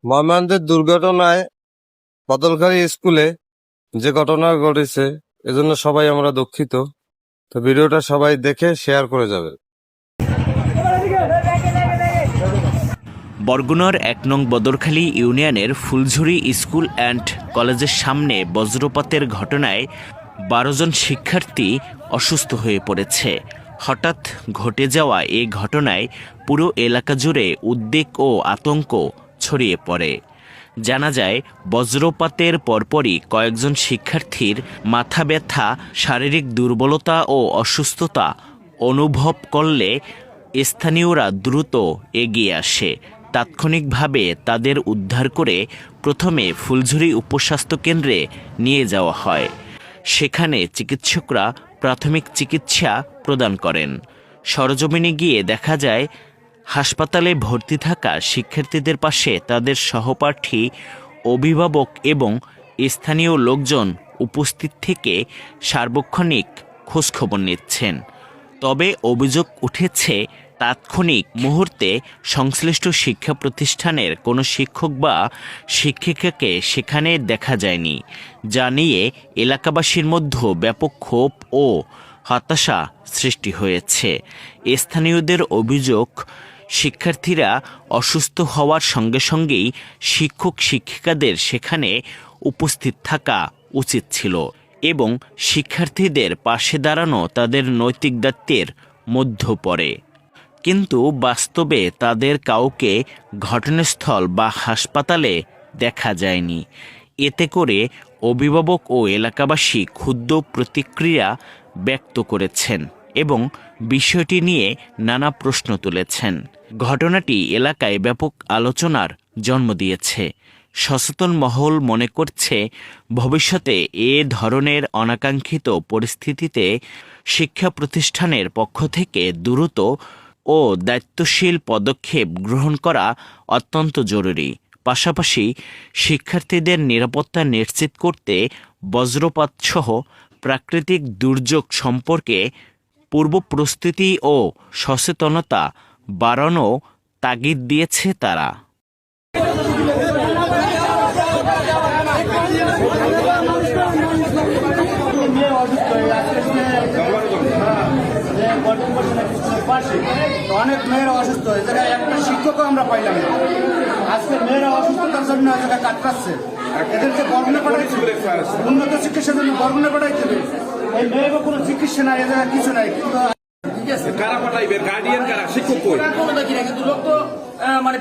ময়মনসিংহের দুর্ঘটনায় বদলখালী স্কুলে যে ঘটনা ঘটেছে এজন্য সবাই আমরা দুঃখিত। তো ভিডিওটা সবাই দেখে শেয়ার করে যাবেন। বরগুনার ১ নং বদরখালী ইউনিয়নের ফুলঝুরি স্কুল অ্যান্ড কলেজের সামনে বজ্রপাতের ঘটনায় ১২ জন শিক্ষার্থী অসুস্থ হয়ে পড়েছে। হঠাৎ ঘটে যাওয়া এই ঘটনায় পুরো এলাকা জুড়ে উদ্বেগ ও আতঙ্ক ছড়িয়ে পড়ে। জানা যায়, বজ্রপাতের পরপরই কয়েকজন শিক্ষার্থীর মাথা ব্যথা, শারীরিক দুর্বলতা ও অসুস্থতা অনুভব করলে স্থানীয়রা দ্রুত এগিয়ে আসে। তাৎক্ষণিকভাবে তাদের উদ্ধার করে প্রথমে ফুলঝুরি উপস্বাস্থ্য কেন্দ্রে নিয়ে যাওয়া হয়। সেখানে চিকিৎসকরা প্রাথমিক চিকিৎসা প্রদান করেন। সরজমিনে গিয়ে দেখা যায়, হাসপাতালে ভর্তি থাকা শিক্ষার্থীদের পাশে তাদের সহপাঠী, অভিভাবক এবং স্থানীয় লোকজন উপস্থিত থেকে সার্বক্ষণিক খোঁজখবর নিচ্ছেন। তবে অভিযোগ উঠেছে, তাৎক্ষণিক মুহূর্তে সংশ্লিষ্ট শিক্ষা প্রতিষ্ঠানের কোনো শিক্ষক বা শিক্ষিকাকে সেখানে দেখা যায়নি, যা নিয়ে এলাকাবাসীর মধ্যে ব্যাপক ক্ষোভ ও হতাশা সৃষ্টি হয়েছে। স্থানীয়দের অভিযোগ, শিক্ষার্থীরা অসুস্থ হওয়ার সঙ্গে সঙ্গেই শিক্ষক শিক্ষিকাদের সেখানে উপস্থিত থাকা উচিত ছিল এবং শিক্ষার্থীদের পাশে দাঁড়ানো তাদের নৈতিক দায়িত্বের মধ্যে পড়ে। কিন্তু বাস্তবে তাদের কাউকে ঘটনাস্থল বা হাসপাতালে দেখা যায়নি। এতে করে অভিভাবক ও এলাকাবাসী ক্ষুব্ধ প্রতিক্রিয়া ব্যক্ত করেছেন এবং বিষয়টি নিয়ে নানা প্রশ্ন তুলেছেন। ঘটনাটি এলাকায় ব্যাপক আলোচনার জন্ম দিয়েছে। সচেতন মহল মনে করছে, ভবিষ্যতে এ ধরনের অনাকাঙ্ক্ষিত পরিস্থিতিতে শিক্ষা প্রতিষ্ঠানের পক্ষ থেকে দ্রুত ও দায়িত্বশীল পদক্ষেপ গ্রহণ করা অত্যন্ত জরুরি। পাশাপাশি শিক্ষার্থীদের নিরাপত্তা নিশ্চিত করতে বজ্রপাতসহ প্রাকৃতিক দুর্যোগ সম্পর্কে পূর্ব প্রস্তুতি ও সচেতনতা বাড়ানো তাগিদ দিয়েছে তারা। অনেক মেয়েরা অসুস্থ, এই জায়গায় একটা শিক্ষকও আমরা পাইলাম না। আজকে মেয়েরা অসুস্থতার জন্য এই জায়গায় কাটকাচ্ছে, এদেরকে বরগুনা পাঠাইছে, উন্নত চিকিৎসার জন্য বরগুনা পাঠাইছে। এই মেয়েরও কোনো চিকিৎসা নাই, এ জায়গায় কিছু নাই। কিন্তু কারা পাঠাইবে? গার্ডিয়ান কারা? শিক্ষক কই? কিন্তু লোক তো মানে